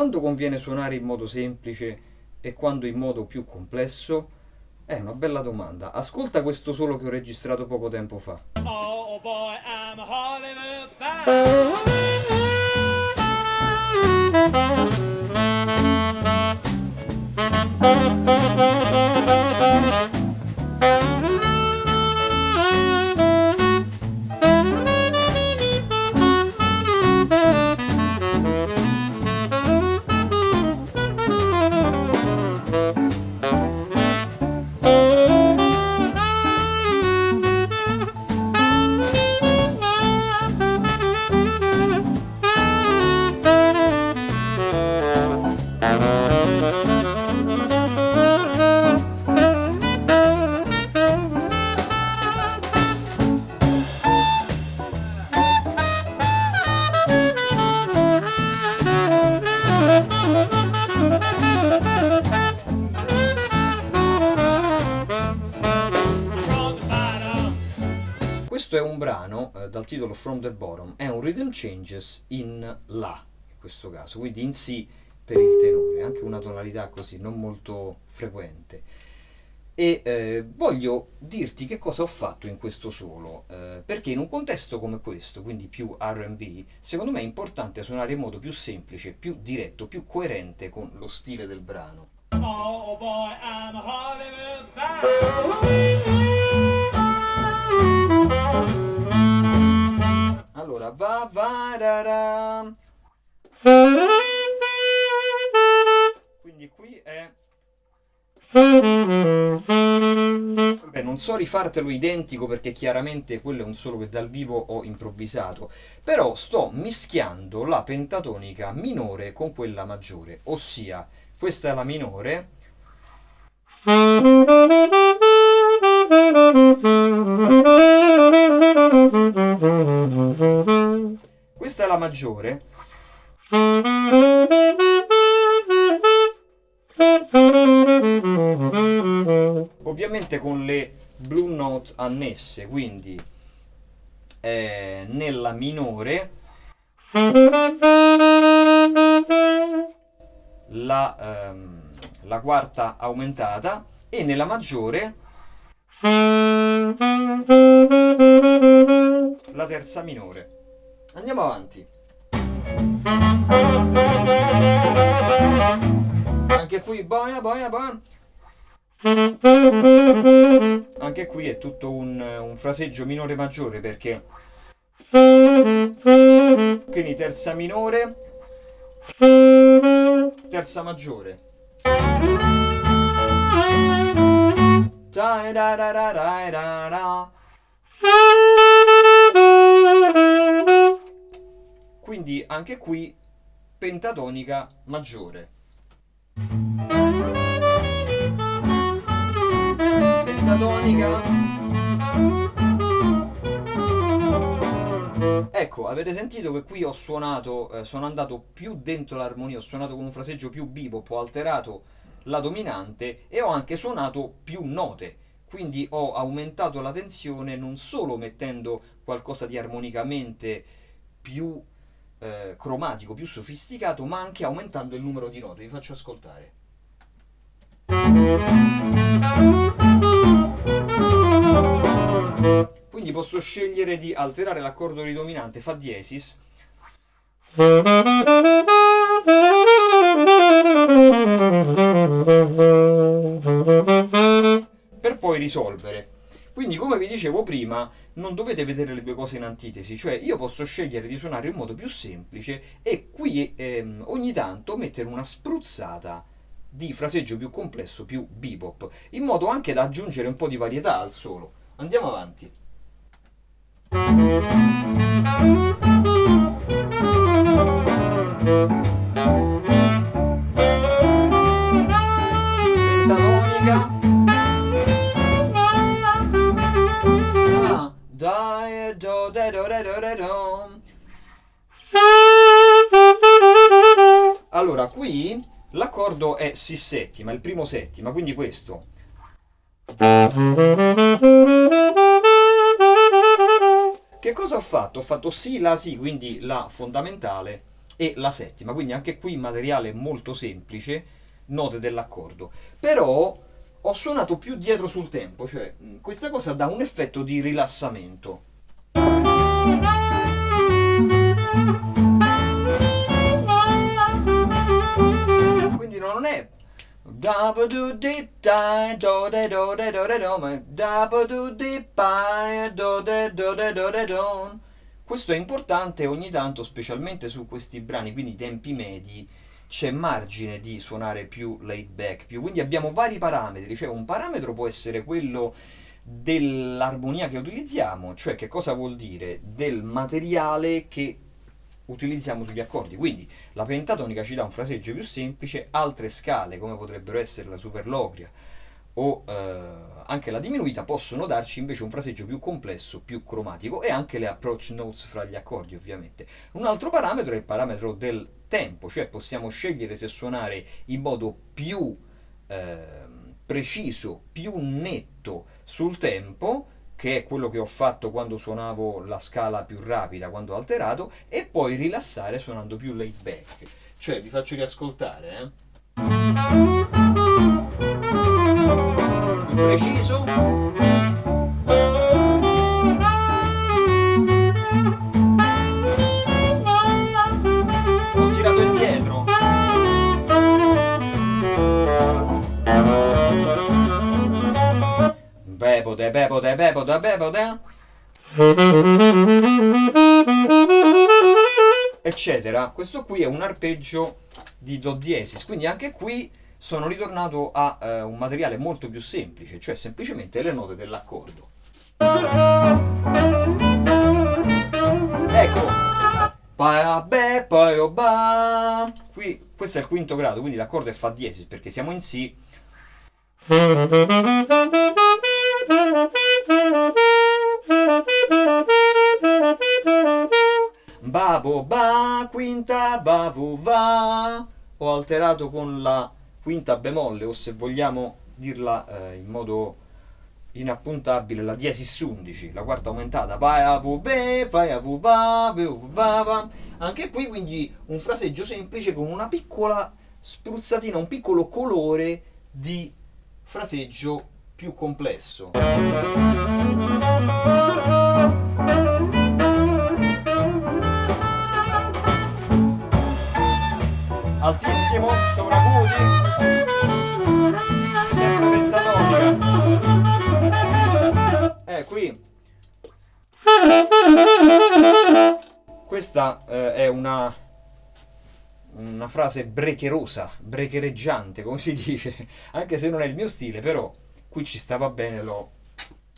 quando conviene suonare in modo semplice e quando in modo più complesso? È una bella domanda. Ascolta questo solo che ho registrato poco tempo fa. Oh boy, I'm Hollywood bound. From the bottom. Questo è un brano dal titolo From the Bottom, è un rhythm changes in La, in questo caso, quindi in Si per il tenore, anche una tonalità così non molto frequente. E voglio dirti che cosa ho fatto in questo solo, perché in un contesto come questo, quindi più R&B, secondo me è importante suonare in modo più semplice, più diretto, più coerente con lo stile del brano. Oh boy, I'm Hollywood bound. Allora, va va ra ra. Quindi qui è... Vabbè, non so rifartelo identico perché chiaramente quello è un solo che dal vivo ho improvvisato, però sto mischiando la pentatonica minore con quella maggiore, ossia questa è la minore, questa è la maggiore, ovviamente con le blue note annesse, quindi nella minore la quarta aumentata e nella maggiore la terza minore. Andiamo avanti. Anche qui boia boia boia. Anche qui è tutto un fraseggio minore maggiore perché quindi terza minore, terza maggiore. Dai, da, da, da, dai, da, da. Quindi anche qui pentatonica maggiore. Pentatonica. Ecco, avete sentito che qui ho suonato, sono andato più dentro l'armonia, ho suonato con un fraseggio più bebop, ho alterato la dominante e ho anche suonato più note. Quindi ho aumentato la tensione non solo mettendo qualcosa di armonicamente più cromatico, più sofisticato, ma anche aumentando il numero di note. Vi faccio ascoltare. Quindi posso scegliere di alterare l'accordo ridominante Fa diesis per poi risolvere. Quindi, come vi dicevo prima, non dovete vedere le due cose in antitesi, cioè io posso scegliere di suonare in modo più semplice e qui ogni tanto mettere una spruzzata di fraseggio più complesso, più bebop, in modo anche da aggiungere un po' di varietà al solo. Andiamo avanti. Pentatonica. Ah, dai, do, de, do, de, do, de, do. Allora, qui l'accordo è Si settima, il primo settima, quindi questo. Che cosa ho fatto? Ho fatto Si, La, Si, quindi La fondamentale, e la settima, quindi anche qui materiale molto semplice, note dell'accordo. Però ho suonato più dietro sul tempo, cioè questa cosa dà un effetto di rilassamento. Quindi non è double do dip die do de do de do de do, ma double do dip die do de do de do de do. Questo è importante ogni tanto, specialmente su questi brani, quindi tempi medi, c'è margine di suonare più laid back, più, quindi abbiamo vari parametri, cioè un parametro può essere quello dell'armonia che utilizziamo, cioè che cosa vuol dire? Del materiale che utilizziamo sugli accordi, quindi la pentatonica ci dà un fraseggio più semplice, altre scale come potrebbero essere la superlocria o anche la diminuita possono darci invece un fraseggio più complesso, più cromatico e anche le approach notes fra gli accordi ovviamente. Un altro parametro è il parametro del tempo, cioè possiamo scegliere se suonare in modo più preciso, più netto sul tempo, che è quello che ho fatto quando suonavo la scala più rapida, quando ho alterato, e poi rilassare suonando più laid back. Cioè, vi faccio riascoltare, più preciso. Ho tirato indietro. Bebode, bebode, bebode, bebode. Eccetera. Questo qui è un arpeggio di do diesis, quindi anche qui sono ritornato a un materiale molto più semplice, cioè semplicemente le note dell'accordo. Ecco, pa be poi o ba. Qui questo è il quinto grado, quindi l'accordo è fa diesis perché siamo in si. Babo ba, quinta bavu va. Ho alterato con la quinta bemolle, o se vogliamo dirla in modo inappuntabile, la diesis 11, la quarta aumentata. Vai vu be, vai vu va, vu va va. Anche qui quindi un fraseggio semplice con una piccola spruzzatina, un piccolo colore di fraseggio più complesso. Altissimo, sovracuti, sempre pentatonica. Qui questa è una frase brecherosa, brechereggiante, come si dice, anche se non è il mio stile, però qui ci stava bene, l'ho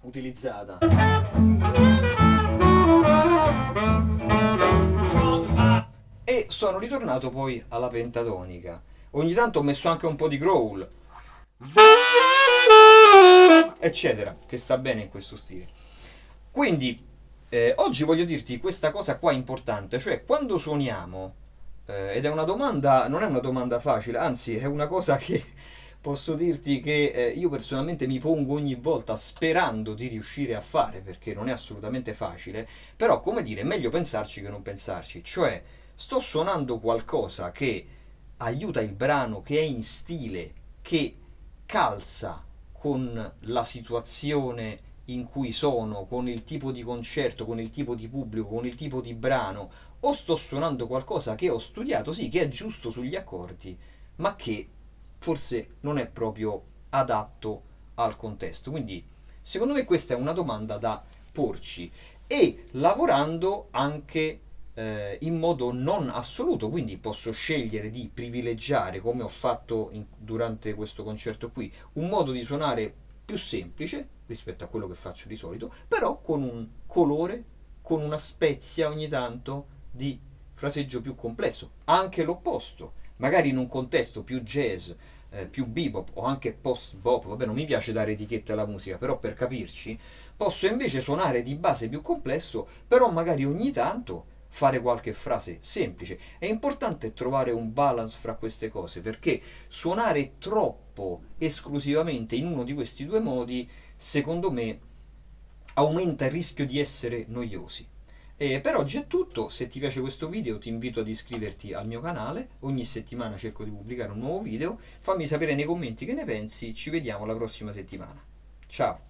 utilizzata. E sono ritornato poi alla pentatonica. Ogni tanto ho messo anche un po' di growl, eccetera, che sta bene in questo stile. Quindi oggi voglio dirti questa cosa qua importante, cioè quando suoniamo, ed è una domanda, non è una domanda facile, anzi è una cosa che posso dirti che io personalmente mi pongo ogni volta sperando di riuscire a fare, perché non è assolutamente facile, però come dire, è meglio pensarci che non pensarci, cioè sto suonando qualcosa che aiuta il brano, che è in stile, che calza con la situazione in cui sono, con il tipo di concerto, con il tipo di pubblico, con il tipo di brano, o sto suonando qualcosa che ho studiato, sì, che è giusto sugli accordi, ma che forse non è proprio adatto al contesto. Quindi, secondo me questa è una domanda da porci e lavorando anche in modo non assoluto, quindi posso scegliere di privilegiare, come ho fatto durante questo concerto qui, un modo di suonare più semplice rispetto a quello che faccio di solito, però con un colore, con una spezia ogni tanto di fraseggio più complesso, anche l'opposto, magari in un contesto più jazz, più bebop o anche post bop, vabbè non mi piace dare etichette alla musica, però per capirci, posso invece suonare di base più complesso, però magari ogni tanto fare qualche frase semplice. È importante trovare un balance fra queste cose, perché suonare troppo esclusivamente in uno di questi due modi, secondo me, aumenta il rischio di essere noiosi. E per oggi è tutto, se ti piace questo video ti invito ad iscriverti al mio canale, ogni settimana cerco di pubblicare un nuovo video, fammi sapere nei commenti che ne pensi, ci vediamo la prossima settimana. Ciao!